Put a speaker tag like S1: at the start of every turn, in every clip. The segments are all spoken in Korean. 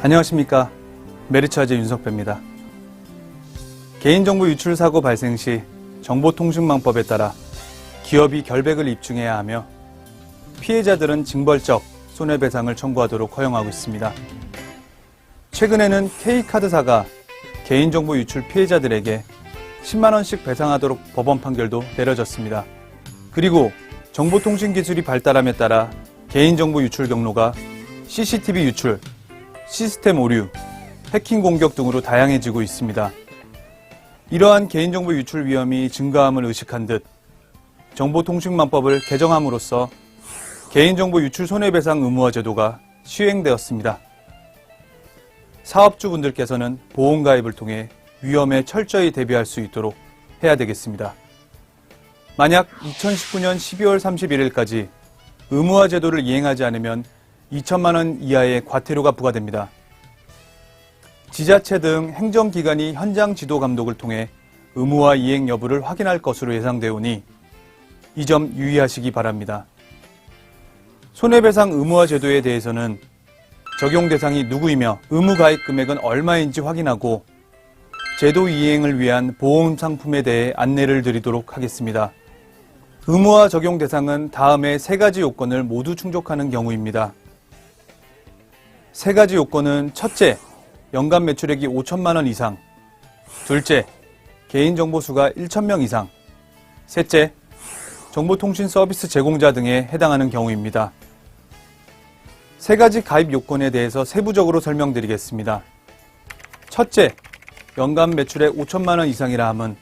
S1: 안녕하십니까. 메리츠화재 윤석배입니다. 개인정보 유출 사고 발생 시 정보통신망법에 따라 기업이 결백을 입증해야 하며 피해자들은 징벌적 손해배상을 청구하도록 허용하고 있습니다. 최근에는 K카드사가 개인정보 유출 피해자들에게 10만 원씩 배상하도록 법원 판결도 내려졌습니다. 그리고 정보통신 기술이 발달함에 따라 개인정보 유출 경로가 CCTV 유출, 시스템 오류, 해킹 공격 등으로 다양해지고 있습니다. 이러한 개인정보 유출 위험이 증가함을 의식한 듯 정보통신망법을 개정함으로써 개인정보 유출 손해배상 의무화 제도가 시행되었습니다. 사업주분들께서는 보험가입을 통해 위험에 철저히 대비할 수 있도록 해야 되겠습니다. 만약 2019년 12월 31일까지 의무화 제도를 이행하지 않으면 2천만 원 이하의 과태료가 부과됩니다. 지자체 등 행정기관이 현장 지도 감독을 통해 의무화 이행 여부를 확인할 것으로 예상되오니 이 점 유의하시기 바랍니다. 손해배상 의무화 제도에 대해서는 적용 대상이 누구이며 의무 가입 금액은 얼마인지 확인하고 제도 이행을 위한 보험 상품에 대해 안내를 드리도록 하겠습니다. 의무화 적용 대상은 다음의 3가지 요건을 모두 충족하는 경우입니다. 3가지 요건은 첫째, 연간 매출액이 5천만 원 이상. 둘째, 개인정보 수가 1,000명 이상. 셋째, 정보통신 서비스 제공자 등에 해당하는 경우입니다. 3가지 가입 요건에 대해서 세부적으로 설명드리겠습니다. 첫째, 연간 매출액 5천만 원 이상이라 함은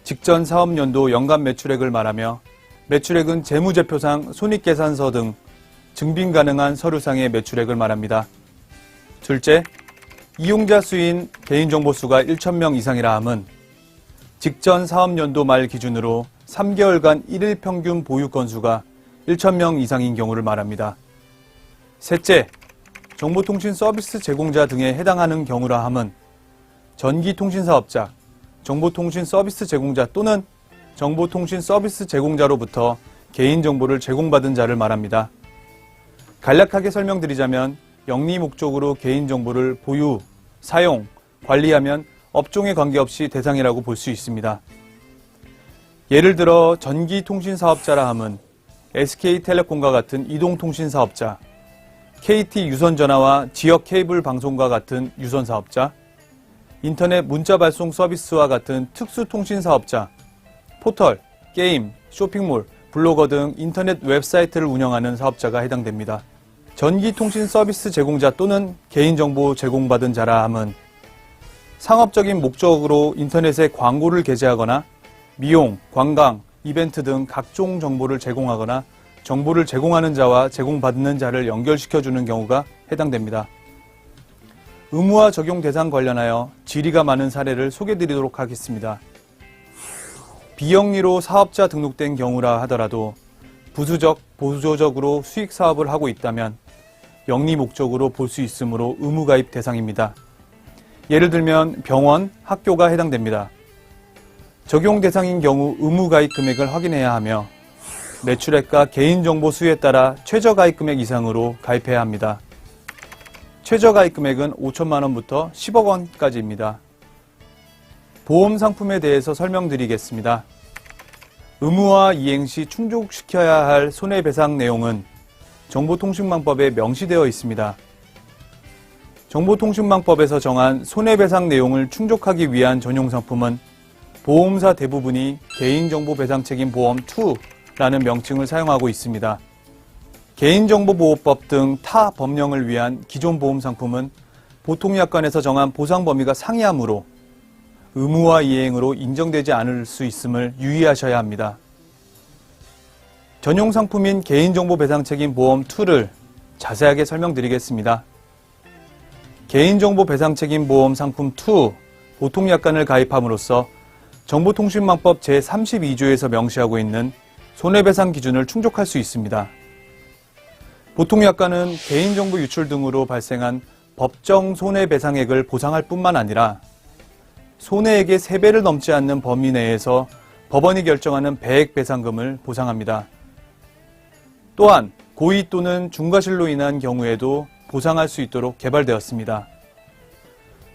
S1: 직전 사업연도 연간 매출액을 말하며 매출액은 재무제표상 손익계산서 등 증빙 가능한 서류상의 매출액을 말합니다. 둘째, 이용자 수인 개인정보 수가 1,000명 이상이라 함은 직전 사업연도 말 기준으로 3개월간 1일 평균 보유 건수가 1,000명 이상인 경우를 말합니다. 셋째, 정보통신 서비스 제공자 등에 해당하는 경우라 함은 전기통신사업자, 정보통신 서비스 제공자 또는 정보통신 서비스 제공자로부터 개인정보를 제공받은 자를 말합니다. 간략하게 설명드리자면 영리 목적으로 개인정보를 보유, 사용, 관리하면 업종에 관계없이 대상이라고 볼 수 있습니다. 예를 들어 전기통신사업자라 함은 SK텔레콤과 같은 이동통신사업자, KT 유선전화와 지역 케이블 방송과 같은 유선사업자, 인터넷 문자 발송 서비스와 같은 특수통신사업자, 포털, 게임, 쇼핑몰, 블로거 등 인터넷 웹사이트를 운영하는 사업자가 해당됩니다. 전기통신 서비스 제공자 또는 개인정보 제공받은 자라 함은 상업적인 목적으로 인터넷에 광고를 게재하거나 미용, 관광, 이벤트 등 각종 정보를 제공하거나 정보를 제공하는 자와 제공받는 자를 연결시켜주는 경우가 해당됩니다. 의무화 적용 대상 관련하여 질의가 많은 사례를 소개드리도록 하겠습니다. 비영리로 사업자 등록된 경우라 하더라도 부수적, 보조적으로 수익 사업을 하고 있다면 영리 목적으로 볼 수 있으므로 의무가입 대상입니다. 예를 들면 병원, 학교가 해당됩니다. 적용 대상인 경우 의무가입 금액을 확인해야 하며 매출액과 개인정보 수에 따라 최저가입 금액 이상으로 가입해야 합니다. 최저가입 금액은 5천만 원부터 10억 원까지입니다. 보험 상품에 대해서 설명드리겠습니다. 의무화 이행 시 충족시켜야 할 손해배상 내용은 정보통신망법에 명시되어 있습니다. 정보통신망법에서 정한 손해배상 내용을 충족하기 위한 전용 상품은 보험사 대부분이 개인정보배상책임보험2라는 명칭을 사용하고 있습니다. 개인정보보호법 등 타 법령을 위한 기존 보험 상품은 보통약관에서 정한 보상 범위가 상이하므로 의무화 이행으로 인정되지 않을 수 있음을 유의하셔야 합니다. 전용 상품인 개인정보배상책임보험2를 자세하게 설명드리겠습니다. 개인정보배상책임보험 상품 2 보통약관을 가입함으로써 정보통신망법 제32조에서 명시하고 있는 손해배상 기준을 충족할 수 있습니다. 보통약관은 개인정보 유출 등으로 발생한 법정 손해배상액을 보상할 뿐만 아니라 손해액의 3배를 넘지 않는 범위 내에서 법원이 결정하는 배액 배상금을 보상합니다. 또한 고의 또는 중과실로 인한 경우에도 보상할 수 있도록 개발되었습니다.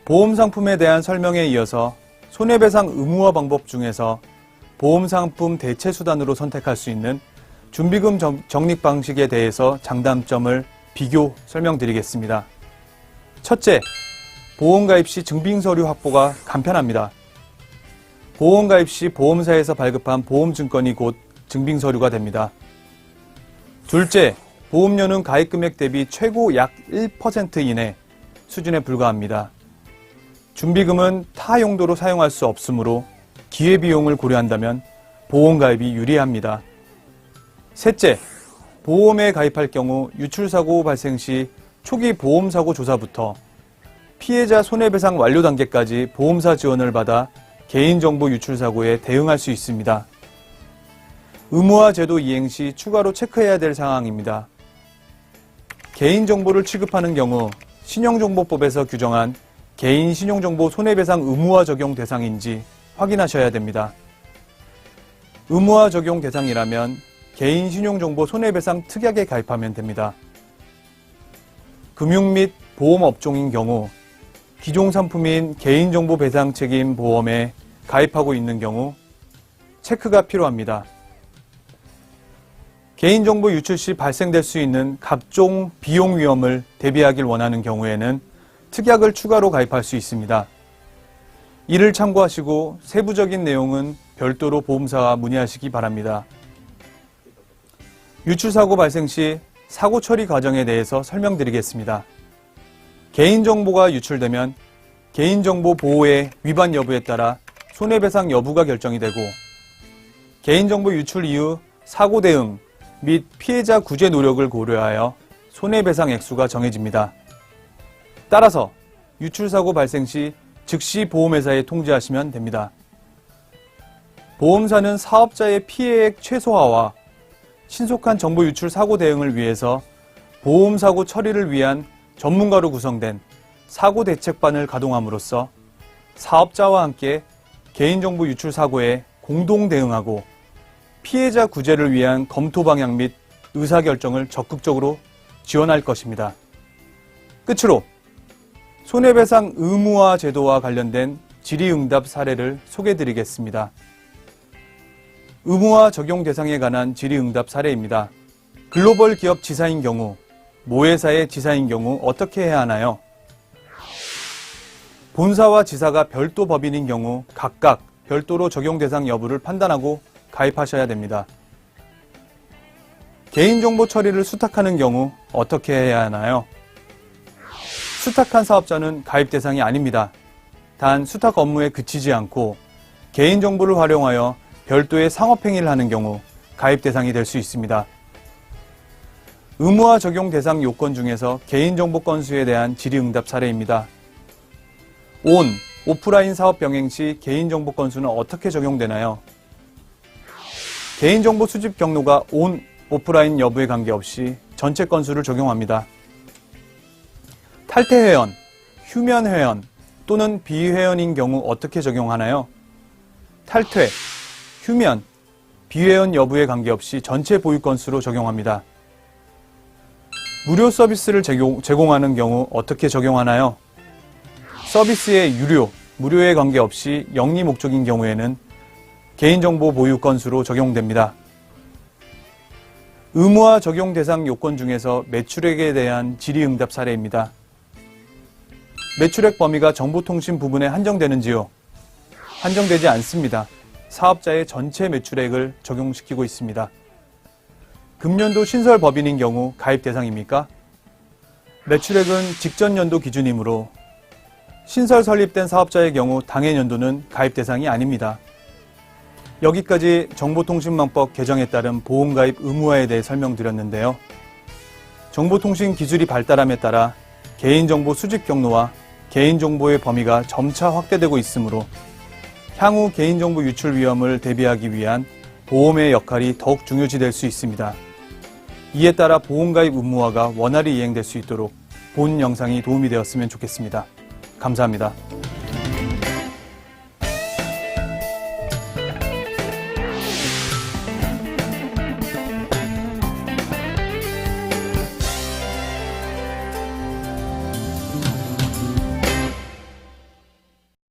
S1: 보험 상품에 대한 설명에 이어서 손해배상 의무화 방법 중에서 보험 상품 대체 수단으로 선택할 수 있는 준비금 적립 방식에 대해서 장단점을 비교 설명드리겠습니다. 첫째, 보험 가입 시 증빙서류 확보가 간편합니다. 보험 가입 시 보험사에서 발급한 보험증권이 곧 증빙서류가 됩니다. 둘째, 보험료는 가입 금액 대비 최고 약 1% 이내 수준에 불과합니다. 준비금은 타 용도로 사용할 수 없으므로 기회비용을 고려한다면 보험 가입이 유리합니다. 셋째, 보험에 가입할 경우 유출사고 발생 시 초기 보험사고 조사부터 피해자 손해배상 완료 단계까지 보험사 지원을 받아 개인정보 유출사고에 대응할 수 있습니다. 의무화 제도 이행 시 추가로 체크해야 될 사항입니다. 개인정보를 취급하는 경우 신용정보법에서 규정한 개인 신용정보 손해배상 의무화 적용 대상인지 확인하셔야 됩니다. 의무화 적용 대상이라면 개인 신용정보 손해배상 특약에 가입하면 됩니다. 금융 및 보험 업종인 경우 기존 상품인 개인정보 배상 책임 보험에 가입하고 있는 경우 체크가 필요합니다. 개인정보 유출 시 발생될 수 있는 각종 비용 위험을 대비하길 원하는 경우에는 특약을 추가로 가입할 수 있습니다. 이를 참고하시고 세부적인 내용은 별도로 보험사와 문의하시기 바랍니다. 유출사고 발생 시 사고 처리 과정에 대해서 설명드리겠습니다. 개인정보가 유출되면 개인정보 보호의 위반 여부에 따라 손해배상 여부가 결정이 되고 개인정보 유출 이후 사고 대응 및 피해자 구제 노력을 고려하여 손해배상 액수가 정해집니다. 따라서 유출사고 발생 시 즉시 보험회사에 통지하시면 됩니다. 보험사는 사업자의 피해액 최소화와 신속한 정보 유출 사고 대응을 위해서 보험사고 처리를 위한 전문가로 구성된 사고대책반을 가동함으로써 사업자와 함께 개인정보 유출 사고에 공동 대응하고 피해자 구제를 위한 검토 방향 및 의사결정을 적극적으로 지원할 것입니다. 끝으로 손해배상 의무화 제도와 관련된 질의응답 사례를 소개해드리겠습니다. 의무화 적용 대상에 관한 질의응답 사례입니다. 글로벌 기업 지사인 경우, 모회사의 지사인 경우 어떻게 해야 하나요? 본사와 지사가 별도 법인인 경우 각각 별도로 적용 대상 여부를 판단하고 가입하셔야 됩니다. 개인정보 처리를 수탁하는 경우 어떻게 해야 하나요? 수탁한 사업자는 가입 대상이 아닙니다. 단 수탁 업무에 그치지 않고 개인정보를 활용하여 별도의 상업행위를 하는 경우 가입 대상이 될 수 있습니다. 의무화 적용 대상 요건 중에서 개인정보 건수에 대한 질의응답 사례입니다. 온, 오프라인 사업 병행 시 개인정보 건수는 어떻게 적용되나요? 개인정보 수집 경로가 온, 오프라인 여부에 관계없이 전체 건수를 적용합니다. 탈퇴 회원, 휴면 회원 또는 비회원인 경우 어떻게 적용하나요? 탈퇴, 휴면, 비회원 여부에 관계없이 전체 보유 건수로 적용합니다. 무료 서비스를 제공하는 경우 어떻게 적용하나요? 서비스의 유료, 무료에 관계없이 영리 목적인 경우에는 개인정보 보유 건수로 적용됩니다. 의무화 적용 대상 요건 중에서 매출액에 대한 질의응답 사례입니다. 매출액 범위가 정보통신 부분에 한정되는지요? 한정되지 않습니다. 사업자의 전체 매출액을 적용시키고 있습니다. 금년도 신설 법인인 경우 가입 대상입니까? 매출액은 직전 연도 기준이므로 신설 설립된 사업자의 경우 당해 연도는 가입 대상이 아닙니다. 여기까지 정보통신망법 개정에 따른 보험가입 의무화에 대해 설명드렸는데요. 정보통신 기술이 발달함에 따라 개인정보 수집 경로와 개인정보의 범위가 점차 확대되고 있으므로 향후 개인정보 유출 위험을 대비하기 위한 보험의 역할이 더욱 중요시될 수 있습니다. 이에 따라 보험가입 의무화가 원활히 이행될 수 있도록 본 영상이 도움이 되었으면 좋겠습니다. 감사합니다.